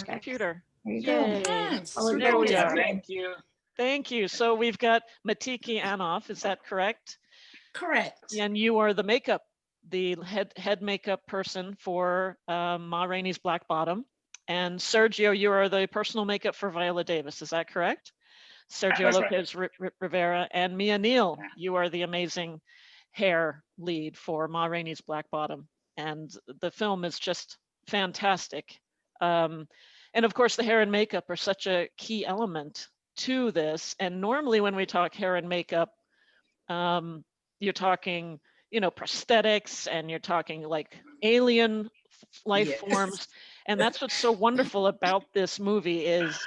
computer. There you go. Yay. Oh, There we are. Thank you. Thank you. So we've got Matiki Anoff, is that correct? Correct. And you are the makeup, the head makeup person for Ma Rainey's Black Bottom. And Sergio, you are the personal makeup for Viola Davis, is that correct? Sergio That's right. Lopez-Rivera. And Mia Neal, you are the amazing hair lead for Ma Rainey's Black Bottom. And the film is just fantastic. And of course, the hair and makeup are such a key element to this. And normally when we talk hair and makeup, you're talking, you know, prosthetics, and you're talking like alien life forms. And that's what's so wonderful about this movie is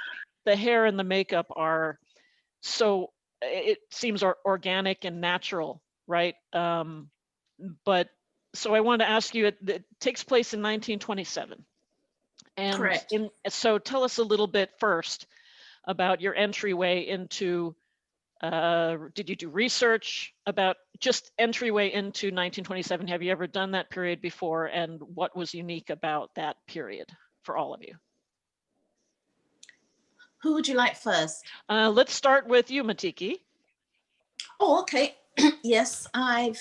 the hair and the makeup are so, it seems organic and natural, right? But so I wanted to ask you, it takes place in 1927. And Correct. So tell us a little bit first about your entryway into, did you do research about just entryway into 1927? Have you ever done that period before? And what was unique about that period for all of you? Who would you like first? Let's start with you, Matiki. Oh, okay. Yes,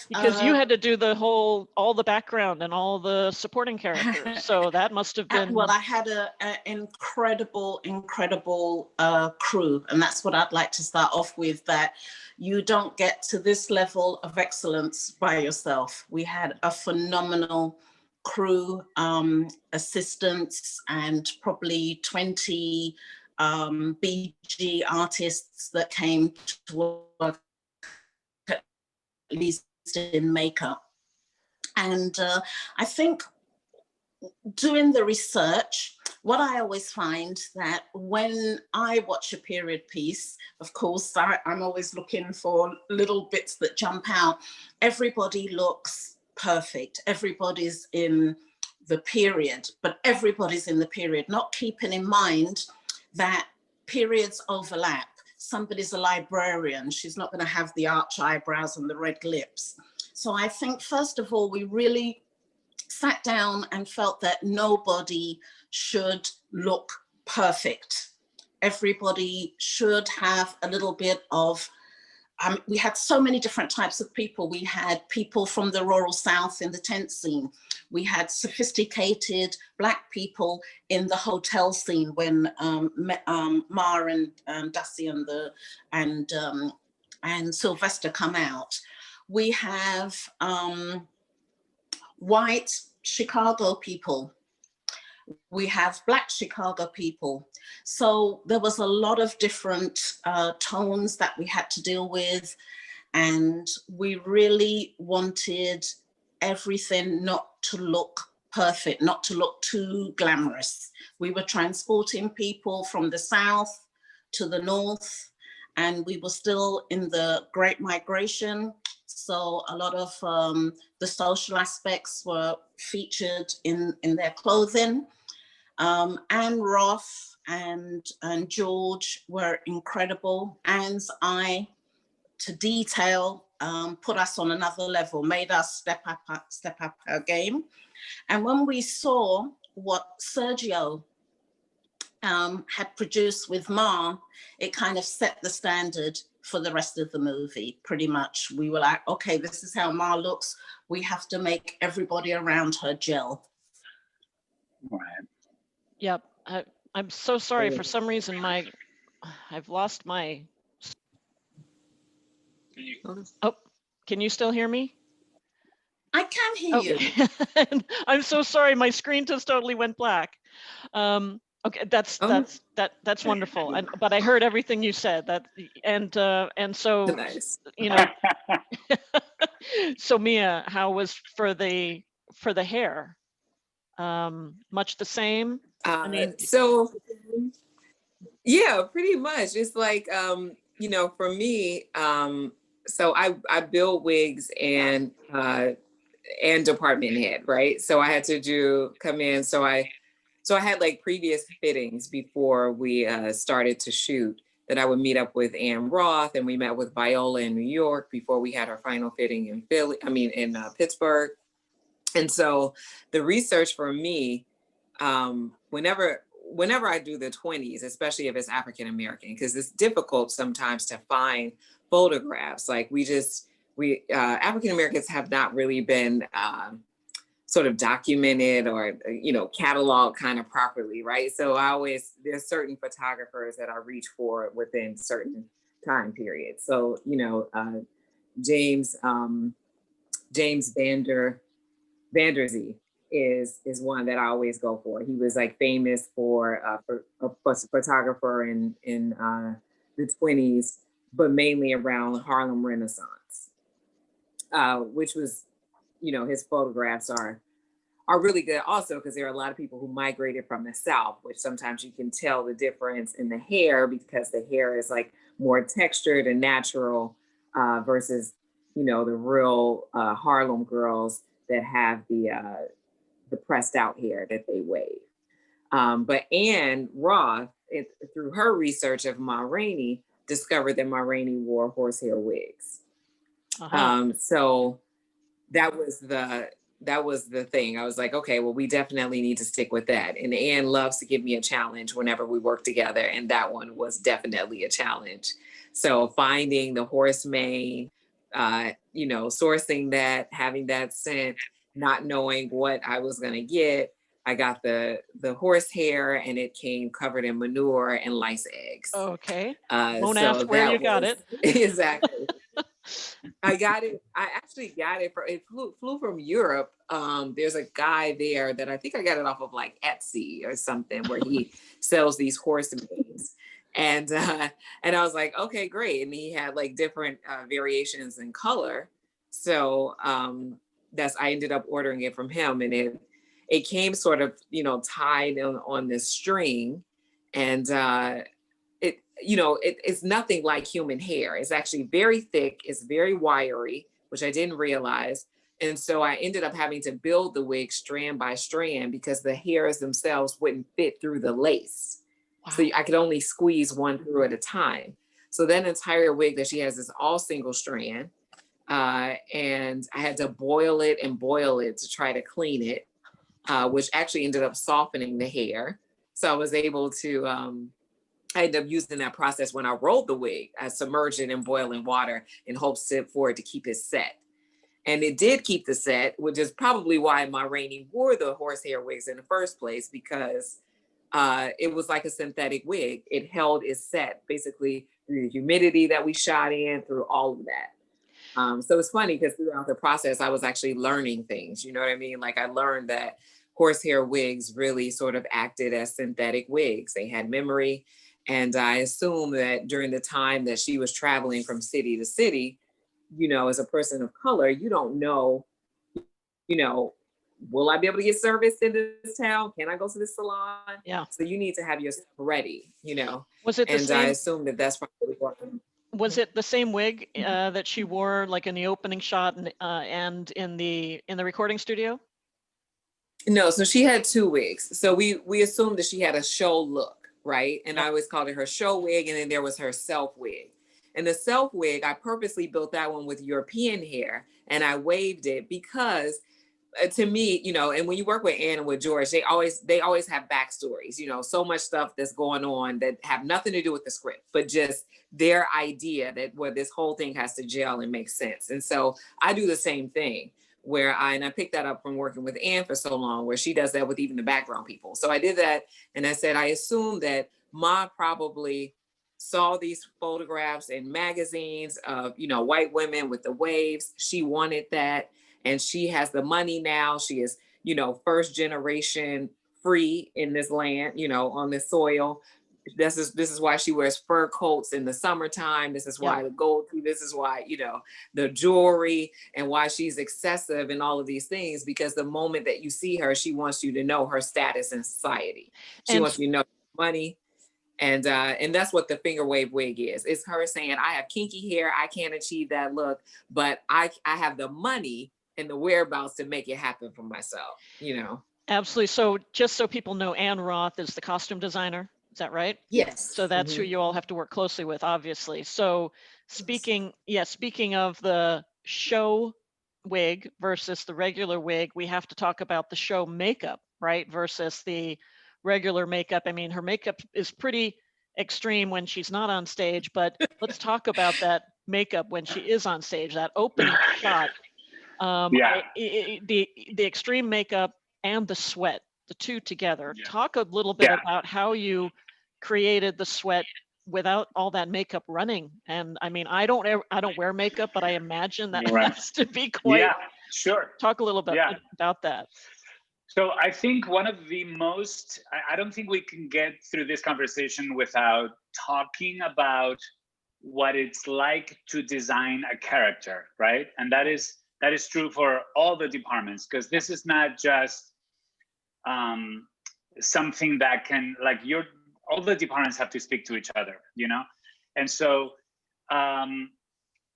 because you had to do all the background and all the supporting characters. So that must have been. Well, I had an incredible crew, and that's what I'd like to start off with, that you don't get to this level of excellence by yourself. We had a phenomenal crew, assistants, and probably 20 BG artists that came to work at least in makeup. And I think doing the research, what I always find that when I watch a period piece, of course, I'm always looking for little bits that jump out. Everybody looks perfect. Everybody's in the period, but everybody's in the period, not keeping in mind that periods overlap. Somebody's a librarian. She's not going to have the arch eyebrows and the red lips. So I think, first of all, we really sat down and felt that nobody should look perfect. Everybody should have a little bit of, we had so many different types of people. We had people from the rural South in the tent scene. We had sophisticated Black people in the hotel scene when Ma and Dusty and Sylvester come out. We have white Chicago people. We have Black Chicago people. So there was a lot of different tones that we had to deal with. And we really wanted everything not to look perfect, not to look too glamorous. We were transporting people from the South to the North, and we were still in the Great Migration. So a lot of the social aspects were featured in their clothing. Anne Roth and George were incredible. Anne's eye to detail put us on another level, made us step up our game. And when we saw what Sergio had produced with Ma, it kind of set the standard for the rest of the movie, pretty much. We were like, okay, this is how Ma looks. We have to make everybody around her gel. Right. Yep. I'm so sorry. For some reason, I've lost my. Oh, can you still hear me? I can hear you. I'm so sorry. My screen just totally went black. Okay, that's wonderful. But I heard everything you said. And so nice. You know. So Mia, how was for the hair? Much the same. I mean, so yeah, pretty much. It's like you know, for me, so I build wigs and department head, right? So I had to come in. So I had like previous fittings before we started to shoot, that I would meet up with Anne Roth, and we met with Viola in New York before we had our final fitting in Pittsburgh. And so the research for me, whenever whenever I do the 20s, especially if it's African American, because it's difficult sometimes to find photographs. Like we African Americans have not really been sort of documented or cataloged kind of properly, right? So there's certain photographers that I reach for within certain time periods. So James Vanderzee is one that I always go for. He was like famous for a photographer in the 20s, but mainly around Harlem Renaissance, which was, his photographs are really good also because there are a lot of people who migrated from the South, which sometimes you can tell the difference in the hair because the hair is like more textured and natural versus, the real Harlem girls that have the pressed out hair that they wave. But Anne Roth, through her research of Ma Rainey, discovered that Ma Rainey wore horsehair wigs. So that was the thing. I was like, okay, well, we definitely need to stick with that. And Anne loves to give me a challenge whenever we work together. And that one was definitely a challenge. So finding the horse mane, sourcing that, having that scent, not knowing what I was going to get. I got the horse hair and it came covered in manure and lice eggs. Okay. Won't ask where you got it. Exactly. I actually got it. It flew from Europe. There's a guy there that I think I got it off of like Etsy or something where he sells these horse manes. And I was like, okay, great. And he had like different variations in color. So I ended up ordering it from him, and it came sort of, tied on this string, and it's nothing like human hair. It's actually very thick. It's very wiry, which I didn't realize. And so I ended up having to build the wig strand by strand because the hairs themselves wouldn't fit through the lace. Wow. So I could only squeeze one through at a time. So that entire wig that she has is all single strand. And I had to boil it to try to clean it, which actually ended up softening the hair. So I was able to, I ended up using that process when I rolled the wig. I submerged it in boiling water in hopes for it to keep it set. And it did keep the set, which is probably why Ma Rainey wore the horsehair wigs in the first place, because it was like a synthetic wig. It held its set basically through the humidity that we shot in, through all of that. So it's funny because throughout the process, I was actually learning things, you know what I mean? Like I learned that horsehair wigs really sort of acted as synthetic wigs. They had memory. And I assume that during the time that she was traveling from city to city, as a person of color, you don't know, will I be able to get service in this town? Can I go to the salon? Yeah. So you need to have yourself ready, Was it the same? I assume that that's probably what. Was it the same wig that she wore like in the opening shot and in the recording studio? No, so she had two wigs. So we assumed that she had a show look, right? And I always called it her show wig, and then there was her self wig. And the self wig, I purposely built that one with European hair, and I waved it because to me, and when you work with Anne and with George, they always have backstories, so much stuff that's going on that have nothing to do with the script, but just their idea that where this whole thing has to gel and make sense. And so I do the same thing where I picked that up from working with Anne for so long, where she does that with even the background people. So I did that, and I said, I assume that Ma probably saw these photographs in magazines of, white women with the waves. She wanted that. And she has the money now. She is, first generation free in this land, on this soil. This is why she wears fur coats in the summertime. This is why the gold, this is why, the jewelry, and why she's excessive and all of these things, because the moment that you see her, she wants you to know her status in society. She wants you to know money. And that's what the finger wave wig is. It's her saying, I have kinky hair. I can't achieve that look, but I have the money and the whereabouts to make it happen for myself, Absolutely. So just so people know, Anne Roth is the costume designer. Is that right? Yes. So that's who you all have to work closely with, obviously. So speaking of the show wig versus the regular wig, we have to talk about the show makeup, right? Versus the regular makeup. I mean, her makeup is pretty extreme when she's not on stage, but let's talk about that makeup when she is on stage, that opening shot. Yeah. The extreme makeup and the sweat, the two together. Yeah. Talk a little bit Yeah. about how you created the sweat without all that makeup running. And I mean, I don't wear makeup, but I imagine that Right. has to be quite. Yeah, sure. Talk a little bit Yeah. about that. So I think one of the most, I don't think we can get through this conversation without talking about what it's like to design a character, right? And that is true for all the departments, because this is not just something that can, like, all the departments have to speak to each other, you know? And so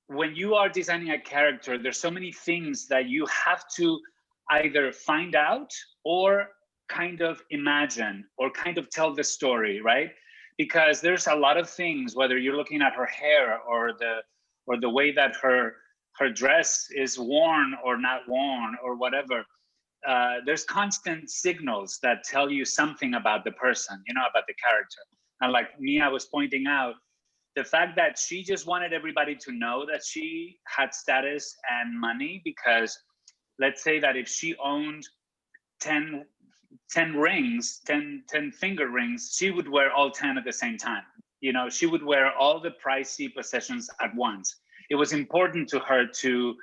when you are designing a character, there's so many things that you have to either find out or kind of imagine or kind of tell the story, right? Because there's a lot of things, whether you're looking at her hair or the way that her dress is worn or not worn or whatever. There's constant signals that tell you something about the person, you know, about the character. And like Mia was pointing out, the fact that she just wanted everybody to know that she had status and money, because let's say that if she owned 10 rings, 10 finger rings, she would wear all 10 at the same time. You know, she would wear all the pricey possessions at once. It was important to her to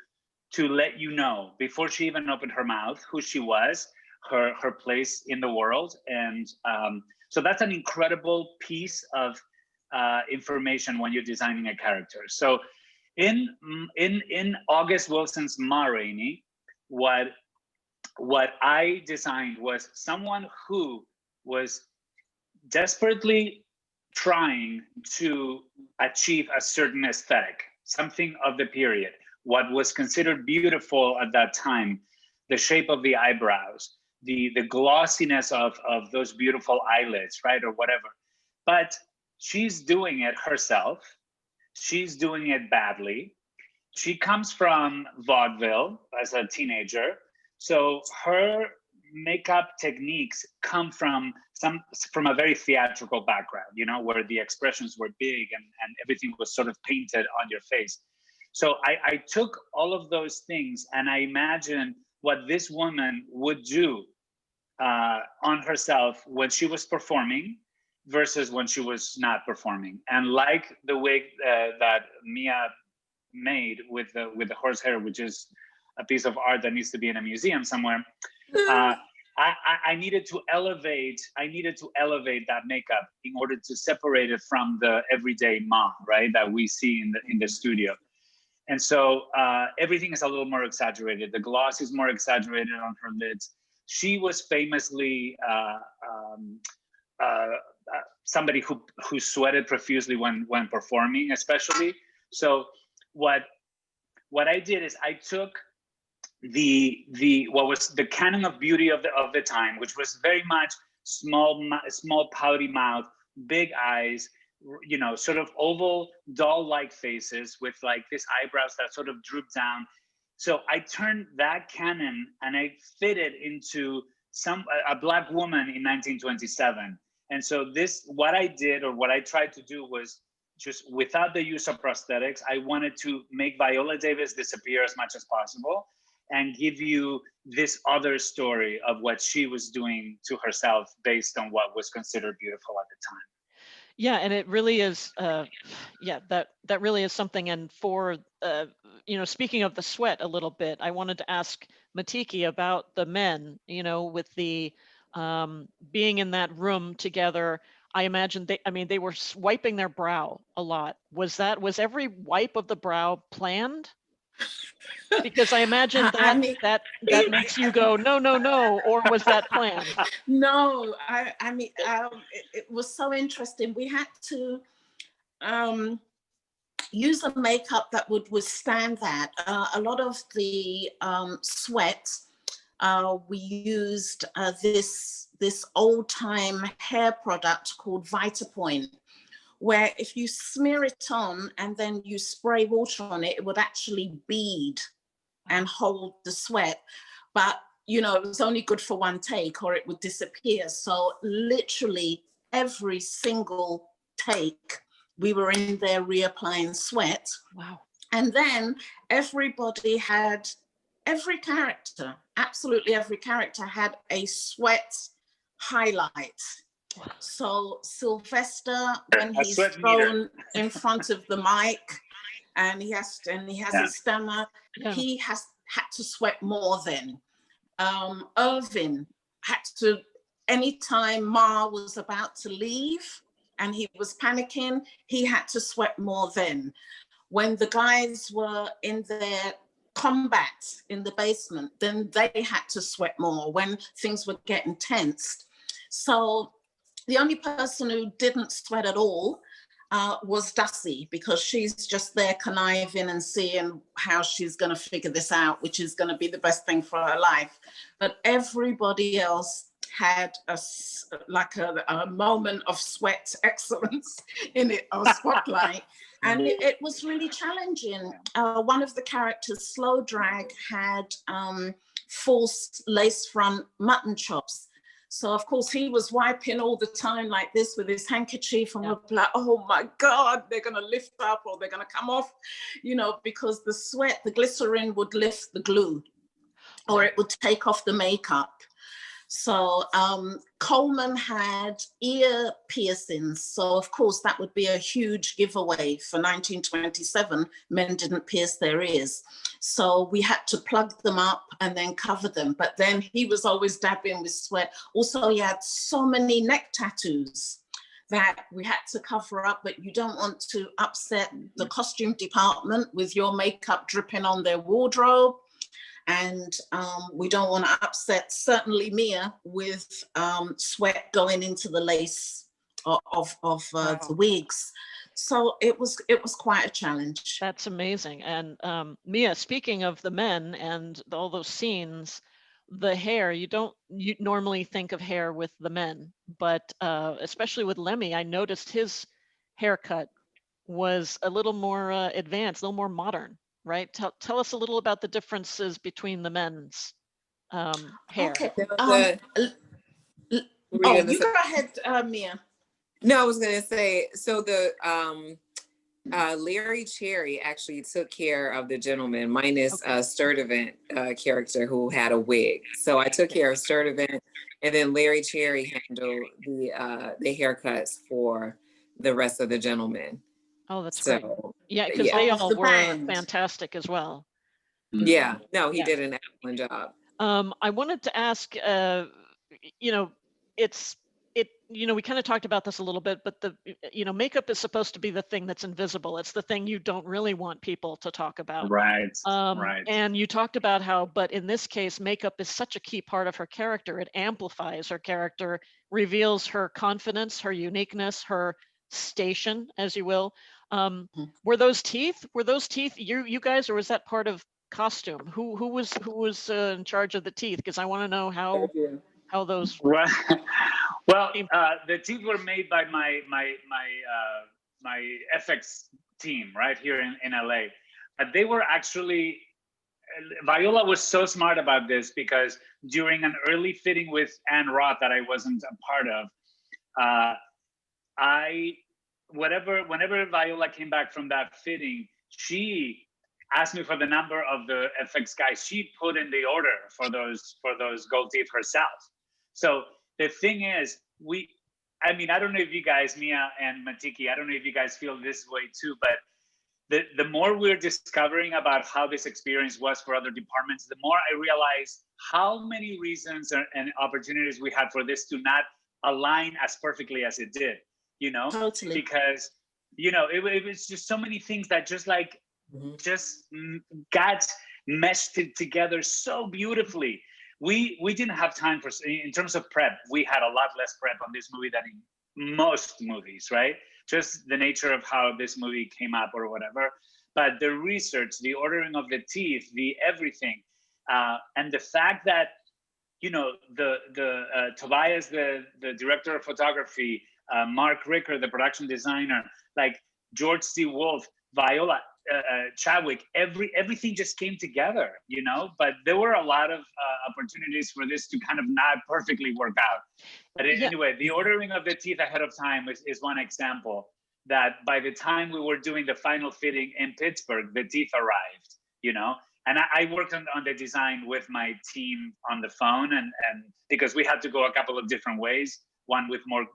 let you know before she even opened her mouth who she was, her place in the world. And so that's an incredible piece of information when you're designing a character. So in August Wilson's Ma Rainey, what I designed was someone who was desperately trying to achieve a certain aesthetic, something of the period, what was considered beautiful at that time, the shape of the eyebrows, the glossiness of those beautiful eyelids, right, or whatever. But she's doing it herself. She's doing it badly. She comes from vaudeville as a teenager. So her makeup techniques come from a very theatrical background, you know, where the expressions were big and everything was sort of painted on your face. So I took all of those things and I imagined what this woman would do on herself when she was performing versus when she was not performing. And like the wig that Mia made with the horsehair, which is a piece of art that needs to be in a museum somewhere, I needed to elevate that makeup in order to separate it from the everyday Ma, right, that we see in the studio. And so everything is a little more exaggerated. The gloss is more exaggerated on her lids. She was famously somebody who sweated profusely when performing, especially. So what I did is I took what was the canon of beauty of the time, which was very much small pouty mouth, big eyes, you know, sort of oval doll-like faces with like these eyebrows that sort of droop down. So I turned that canon and I fit it into a Black woman in 1927. And so what I did, or what I tried to do, was just without the use of prosthetics, I wanted to make Viola Davis disappear as much as possible and give you this other story of what she was doing to herself based on what was considered beautiful at the time. Yeah, and it really is. That really is something. And for you know, speaking of the sweat a little bit, I wanted to ask Matiki about the men. You know, with the being in that room together. I imagine they were wiping their brow a lot. Was every wipe of the brow planned? Because I imagine that makes you go, no, or was that planned? No, it was so interesting. We had to use a makeup that would withstand that. A lot of the sweat, we used this old time hair product called Vitapoint, where if you smear it on and then you spray water on it, it would actually bead and hold the sweat. But it was only good for one take or it would disappear. So literally every single take, we were in there reapplying sweat. Wow. And then everybody had, every character, absolutely every character had a sweat highlight. So Sylvester, when he's thrown in front of the mic and he has a stammer, he had to sweat more then. Irvin had to, anytime Ma was about to leave and he was panicking, he had to sweat more then. When the guys were in their combat in the basement, then they had to sweat more when things were getting tensed. So the only person who didn't sweat at all was Dusty, because she's just there conniving and seeing how she's going to figure this out, which is going to be the best thing for her life. But everybody else had a moment of sweat excellence in it, or spotlight. And it was really challenging. One of the characters, Slow Drag, had false lace front mutton chops. So of course he was wiping all the time like this with his handkerchief, and we're like, oh my God, they're gonna lift up or they're gonna come off, because the sweat, the glycerin would lift the glue or it would take off the makeup. So Coleman had ear piercings. So of course that would be a huge giveaway for 1927. Men didn't pierce their ears. So we had to plug them up and then cover them. But then he was always dabbing with sweat. Also, he had so many neck tattoos that we had to cover up, but you don't want to upset the costume department with your makeup dripping on their wardrobe. And we don't want to upset, certainly Mia, with sweat going into the lace of the wigs. So it was quite a challenge. That's amazing. And Mia, speaking of the men and all those scenes, the hair, you normally think of hair with the men, but especially with Lemmy, I noticed his haircut was a little more advanced, a little more modern. Right? Tell us a little about the differences between the men's hair. Okay. You go ahead, Mia. No, I was going to say, so the Larry Cherry actually took care of the gentleman, minus Sturdivant character who had a wig. So I took care of Sturdivant, and then Larry Cherry handled the haircuts for the rest of the gentlemen. Oh, that's great. Yeah, because they all were fantastic as well. Yeah, no, he did an excellent job. I wanted to ask, we kind of talked about this a little bit, but makeup is supposed to be the thing that's invisible. It's the thing you don't really want people to talk about. Right. Right. And you talked about how, but in this case, makeup is such a key part of her character. It amplifies her character, reveals her confidence, her uniqueness, her station, as you will. Were those teeth you guys, or was that part of costume? Who was in charge of the teeth? Because I want to know how those. Well, the teeth were made by my FX team right here in LA. They were actually, Viola was so smart about this, because during an early fitting with Anne Roth that I wasn't a part of, whenever Viola came back from that fitting, she asked me for the number of the FX guys. She put in the order for those gold teeth herself. So the thing is, I don't know if you guys, Mia and Matiki, I don't know if you guys feel this way too, but the more we're discovering about how this experience was for other departments, the more I realize how many reasons and opportunities we had for this to not align as perfectly as it did. Totally. Because it was just so many things that just got meshed together so beautifully. We didn't have time in terms of prep. We had a lot less prep on this movie than in most movies, right? Just the nature of how this movie came up or whatever. But the research, the ordering of the teeth, the everything, and the fact that Tobias, the director of photography, Mark Ricker, the production designer, like George C. Wolfe, Viola, Chadwick, everything just came together, but there were a lot of opportunities for this to kind of not perfectly work out. But anyway, the ordering of the teeth ahead of time is one example, that by the time we were doing the final fitting in Pittsburgh, the teeth arrived, and I worked on the design with my team on the phone, and because we had to go a couple of different ways, one with more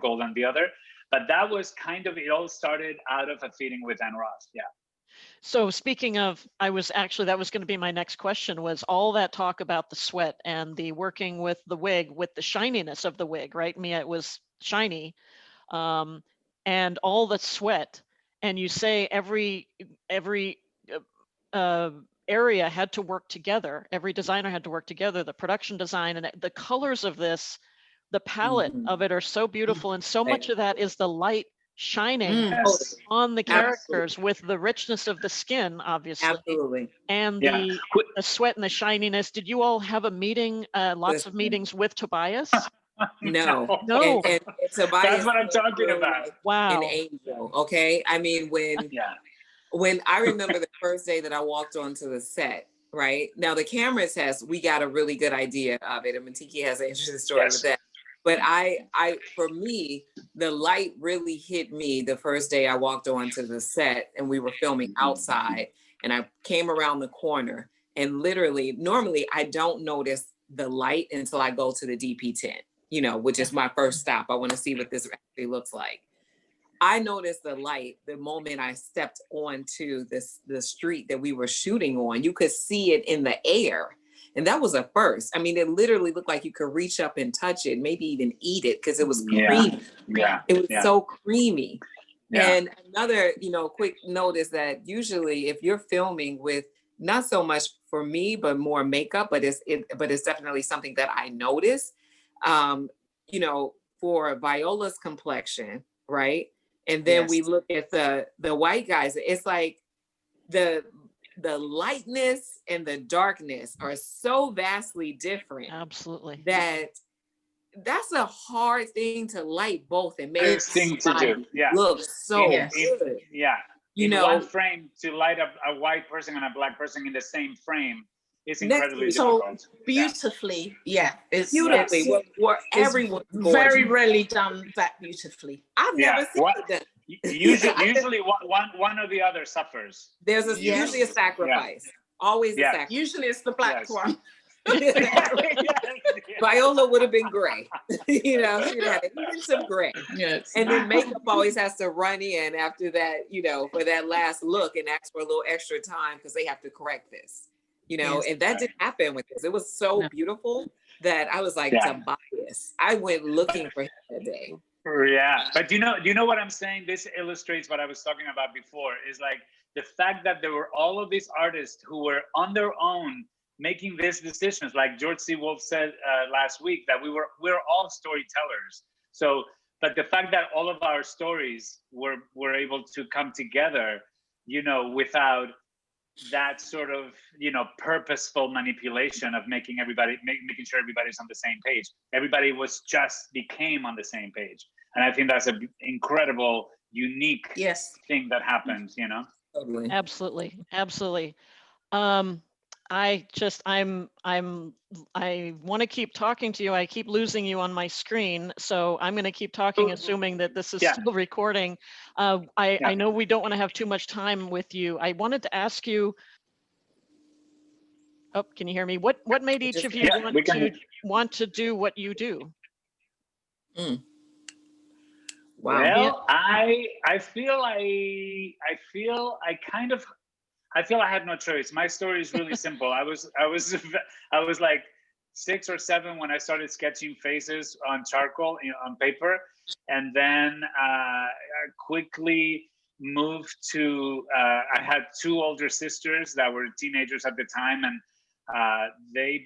gold than the other. But that was kind of, it all started out of a fitting with Ann Roth. Yeah. So speaking of, that was going to be my next question, was all that talk about the sweat and the working with the wig, with the shininess of the wig, right? Mia, it was shiny, and all the sweat. And you say every area had to work together. Every designer had to work together, the production design and the colors of this, the palette of it are so beautiful. And so much of that is the light shining on the characters with the richness of the skin, obviously. Absolutely. And the sweat and the shininess. Did you all have a meeting, lots of meetings with Tobias? No. No. And Tobias, that's what I'm talking about. Wow. An angel. Okay. I mean, when I remember the first day that I walked onto the set, right? Now the camera test, we got a really good idea of it. And Matiki has an interesting story with that. But for me, the light really hit me the first day I walked onto the set and we were filming outside, and I came around the corner, and literally, normally I don't notice the light until I go to the DP tent, which is my first stop. I want to see what this actually looks like. I noticed the light the moment I stepped onto the street that we were shooting on. You could see it in the air. And that was a first. I mean, it literally looked like you could reach up and touch it, maybe even eat it, because it was creamy. Yeah. It was so creamy. Yeah. And another, quick note is that usually if you're filming with not so much for me, but more makeup, but it's definitely something that I notice, for Viola's complexion, right? And then we look at the white guys, it's like the lightness and the darkness are so vastly different. Absolutely. That's a hard thing to light both and make thing to do. Yeah. Look so good. Yeah. In one frame, to light up a white person and a black person in the same frame is incredibly difficult. So beautifully, it's beautifully. Everyone's very rarely done that beautifully. I've never seen it done. Usually one or the other suffers. There's usually a sacrifice. Always a sacrifice. Usually it's the black one. Viola would have been gray. She'd have even some gray. Yes. And then makeup always has to run in after that, for that last look and ask for a little extra time because they have to correct this. And that didn't happen with this. It was so beautiful that I was like, Tobias. I went looking for him that day. Yeah, but do you know what I'm saying? This illustrates what I was talking about before, is like the fact that there were all of these artists who were on their own making these decisions. Like George C. Wolfe said last week, that we're all storytellers. So, but the fact that all of our stories were able to come together, without that sort of purposeful manipulation of making sure everybody's on the same page. Everybody became on the same page, and I think that's an incredible, unique thing that happens. Totally. Absolutely. I want to keep talking to you. I keep losing you on my screen, so I'm going to keep talking, assuming that this is still recording. I know we don't want to have too much time with you. I wanted to ask you. Oh, can you hear me? What made each of you want to do what you do? Wow. Well, I feel I had no choice. My story is really simple. I was like 6 or 7 when I started sketching faces on charcoal, on paper, and then I quickly moved to. I had 2 older sisters that were teenagers at the time, and they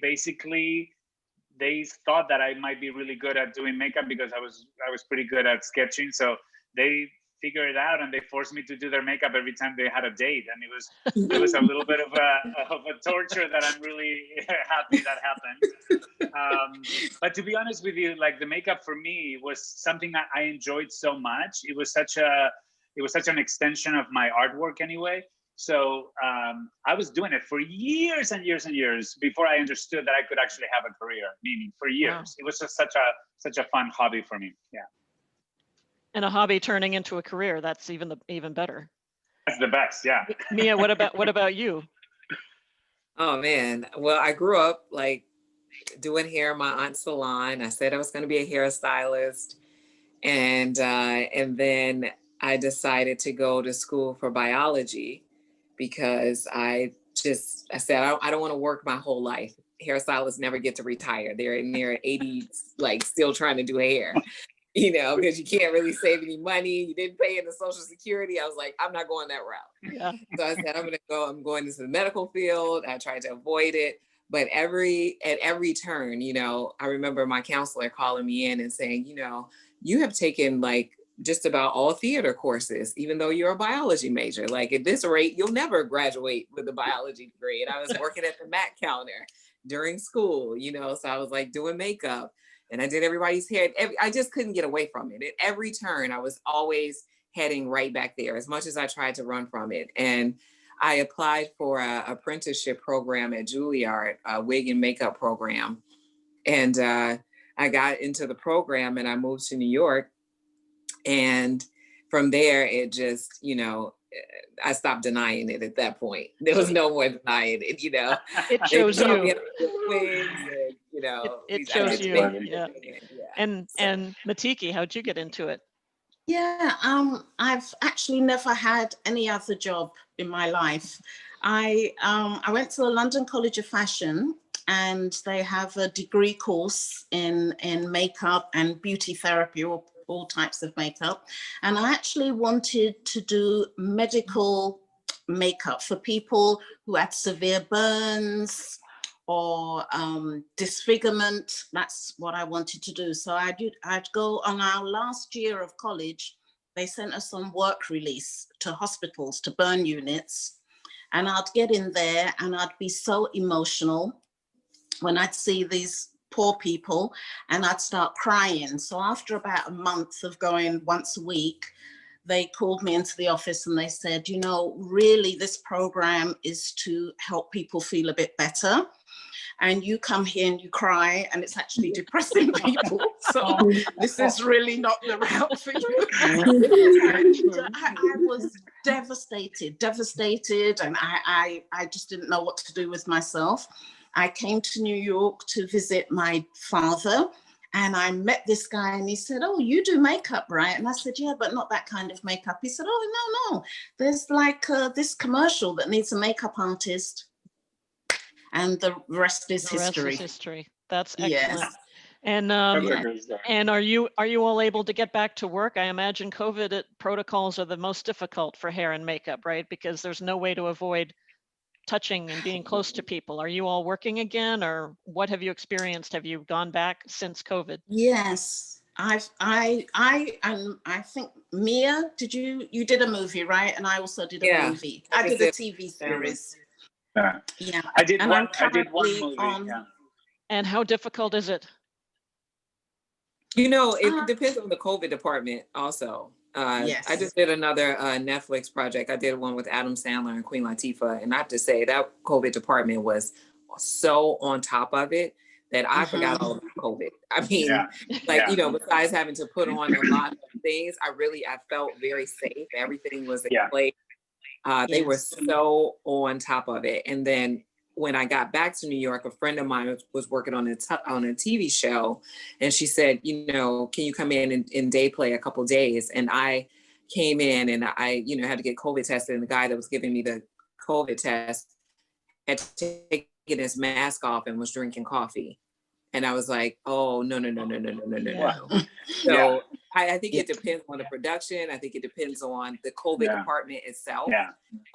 thought that I might be really good at doing makeup because I was pretty good at sketching. So they figure it out, and they forced me to do their makeup every time they had a date, and it was a little bit of a torture that I'm really happy that happened. But to be honest with you, like, the makeup for me was something I enjoyed so much. It was such a it was such an extension of my artwork anyway. So I was doing it for years and years and years before I understood that I could actually have a career, meaning for years. Wow. It was just such a fun hobby for me. Yeah. And a hobby turning into a career, that's even better. That's the best, yeah. Mia, what about you? Oh man, well, I grew up like doing hair in my aunt's salon. I said I was going to be a hairstylist, and then I decided to go to school for biology because I said I don't want to work my whole life. Hairstylists never get to retire. They're in their 80s, like still trying to do hair, you know, because you can't really save any money. You didn't pay into Social Security. I was like, I'm not going that route. Yeah. So I said, I'm going into the medical field. I tried to avoid it. But at every turn, you know, I remember my counselor calling me in and saying, you know, you have taken like just about all theater courses, even though you're a biology major. Like at this rate, you'll never graduate with a biology degree. And I was working at the Mac counter during school, you know, so I was like doing makeup and I did everybody's hair. I just couldn't get away from it. At every turn, I was always heading right back there as much as I tried to run from it. And I applied for an apprenticeship program at Juilliard, a wig and makeup program. And I got into the program and I moved to New York. And from there, it just, you know, I stopped denying it at that point. There was no more denying it, you know. It shows you. Wigs and, you know. It shows you. Yeah. And Matiki, how'd you get into it? Yeah, I've actually never had any other job in my life. I went to the London College of Fashion, and they have a degree course in makeup and beauty therapy, or all types of makeup. And I actually wanted to do medical makeup for people who had severe burns or disfigurement. That's what I wanted to do. So I'd go on our last year of college. They sent us on work release to hospitals, to burn units. And I'd get in there and I'd be so emotional when I'd see these poor people, and I'd start crying. So after about a month of going once a week, they called me into the office and they said, you know, really this program is to help people feel a bit better. And you come here and you cry and it's actually depressing people. So this is really not the route for you. And I was devastated. And I just didn't know what to do with myself. I came to New York to visit my father, and I met this guy and he said, oh, you do makeup, right? And I said, yeah, but not that kind of makeup. He said, oh, no. There's like this commercial that needs a makeup artist. And the rest is history. That's excellent. Yes. And and are you all able to get back to work? I imagine COVID protocols are the most difficult for hair and makeup, right? Because there's no way to avoid touching and being close to people. Are you all working again, or what have you experienced? Have you gone back since COVID? Yes, I think Mia, you did a movie, right? And I also did a movie. I did a TV series. Yeah, I did one movie. Yeah. And how difficult is it? You know, it depends on the COVID department also. Yes. I just did another Netflix project. I did one with Adam Sandler and Queen Latifah. And I have to say that COVID department was so on top of it that I forgot all about COVID. I mean, you know, besides having to put on a lot of things, I felt very safe. Everything was in place. They were so on top of it. And then when I got back to New York, a friend of mine was working on a TV show, and she said, you know, can you come in and day play a couple days? And I came in and I, you know, had to get COVID tested, and the guy that was giving me the COVID test had taken his mask off and was drinking coffee. And I was like, oh, no. So I think it depends on the production. I think it depends on the COVID department itself.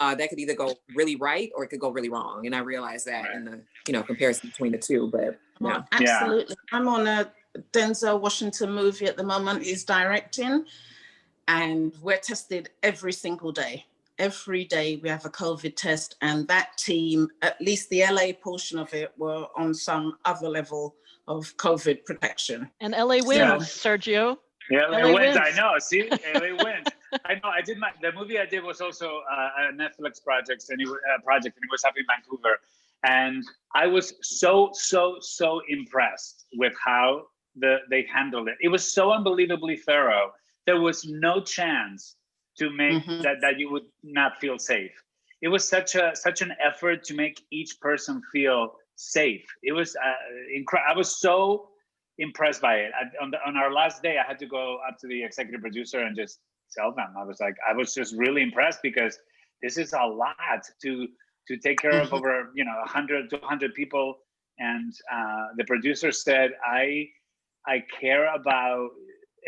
That could either go really right or it could go really wrong. And I realized that in the, you know, comparison between the two, but absolutely. I'm on a Denzel Washington movie at the moment. He's directing, and we're tested every single day. Every day we have a COVID test, and that team, at least the LA portion of it, were on some other level of COVID protection. And LA wins, Sergio. Yeah, LA wins. I know. See, LA wins. I know. The movie I did was also a Netflix project, and it was up in Vancouver, and I was so impressed with how they handled it. It was so unbelievably thorough. There was no chance to make that you would not feel safe. It was such an effort to make each person feel safe. It was I was so impressed by it. On our last day, I had to go up to the executive producer and just tell them. I was just really impressed, because this is a lot to take care of over 100 to 200 people. And the producer said, I care about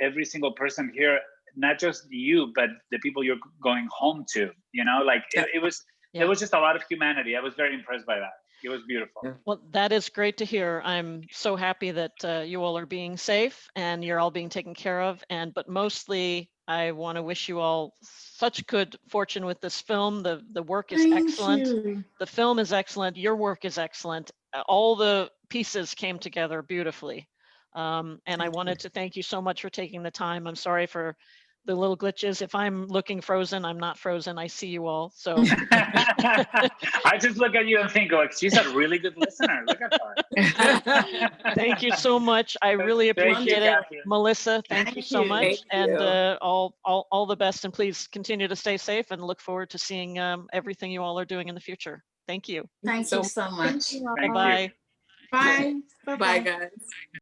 every single person here, not just you, but the people you're going home to. It was there was just a lot of humanity. I was very impressed by that. It was beautiful. Well, that is great to hear. I'm so happy that you all are being safe and you're all being taken care of. But mostly, I want to wish you all such good fortune with this film. The work is excellent. You. The film is excellent. Your work is excellent. All the pieces came together beautifully. And I wanted to thank you so much for taking the time. I'm sorry for the little glitches. If I'm looking frozen, I'm not frozen. I see you all. So I just look at you and think, like, she's a really good listener. Look at her. Thank you so much. I really appreciate it. Catherine. Melissa, thank you so much. Thank And you. all the best. And please continue to stay safe, and look forward to seeing everything you all are doing in the future. Thank you. Thank you so much. Thank Bye-bye. you. Bye. Bye, guys.